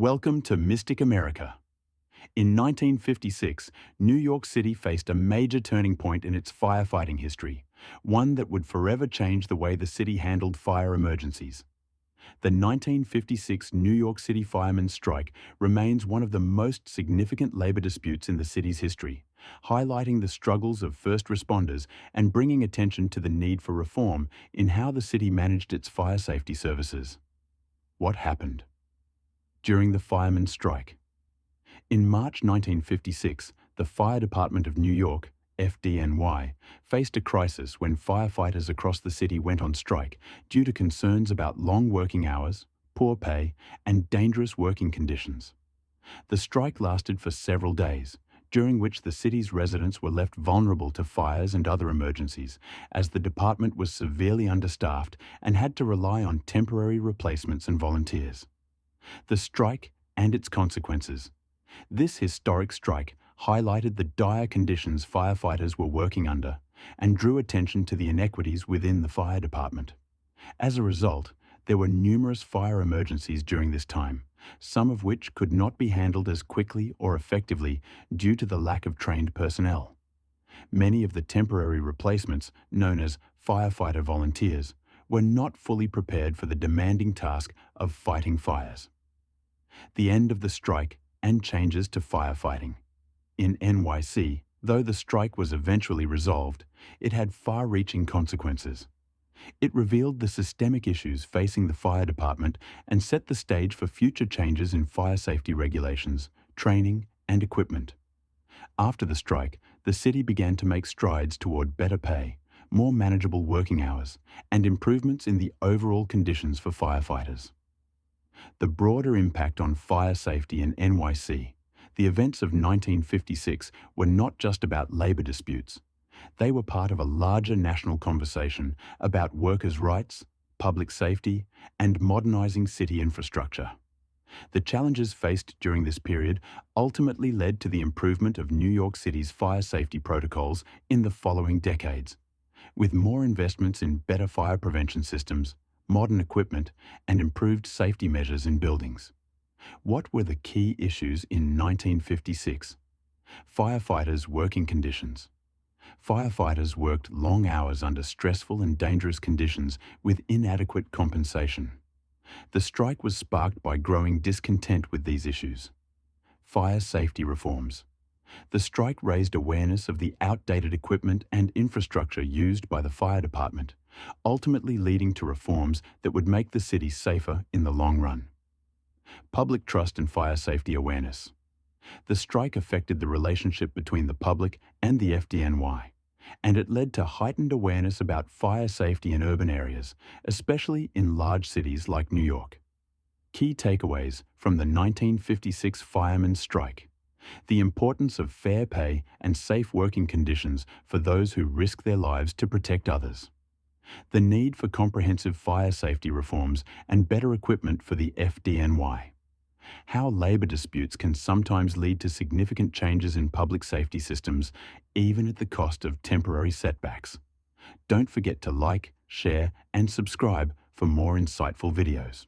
Welcome to Mystic America. In 1956, New York City faced a major turning point in its firefighting history, one that would forever change the way the city handled fire emergencies. The 1956 New York City firemen's strike remains one of the most significant labor disputes in the city's history, highlighting the struggles of first responders and bringing attention to the need for reform in how the city managed its fire safety services. What happened during the firemen's strike? In March 1956, the Fire Department of New York, FDNY, faced a crisis when firefighters across the city went on strike due to concerns about long working hours, poor pay, and dangerous working conditions. The strike lasted for several days, during which the city's residents were left vulnerable to fires and other emergencies, as the department was severely understaffed and had to rely on temporary replacements and volunteers. The strike and its consequences. This historic strike highlighted the dire conditions firefighters were working under and drew attention to the inequities within the fire department. As a result, there were numerous fire emergencies during this time, some of which could not be handled as quickly or effectively due to the lack of trained personnel. Many of the temporary replacements, known as firefighter volunteers, were not fully prepared for the demanding task of fighting fires. The end of the strike and changes to firefighting. In NYC, though the strike was eventually resolved, it had far-reaching consequences. It revealed the systemic issues facing the fire department and set the stage for future changes in fire safety regulations, training, and equipment. After the strike, the city began to make strides toward better pay, more manageable working hours, and improvements in the overall conditions for firefighters. The broader impact on fire safety in NYC. The events of 1956 were not just about labor disputes. They were part of a larger national conversation about workers' rights, public safety, and modernizing city infrastructure. The challenges faced during this period ultimately led to the improvement of New York City's fire safety protocols in the following decades, with more investments in better fire prevention systems, modern equipment, and improved safety measures in buildings. What were the key issues in 1956? Firefighters' working conditions. Firefighters worked long hours under stressful and dangerous conditions with inadequate compensation. The strike was sparked by growing discontent with these issues. Fire safety reforms. The strike raised awareness of the outdated equipment and infrastructure used by the fire department, ultimately leading to reforms that would make the city safer in the long run. Public trust and fire safety awareness. The strike affected the relationship between the public and the FDNY, and it led to heightened awareness about fire safety in urban areas, especially in large cities like New York. Key takeaways from the 1956 firemen's strike. The importance of fair pay and safe working conditions for those who risk their lives to protect others. The need for comprehensive fire safety reforms and better equipment for the FDNY. How labor disputes can sometimes lead to significant changes in public safety systems, even at the cost of temporary setbacks. Don't forget to like, share, and subscribe for more insightful videos.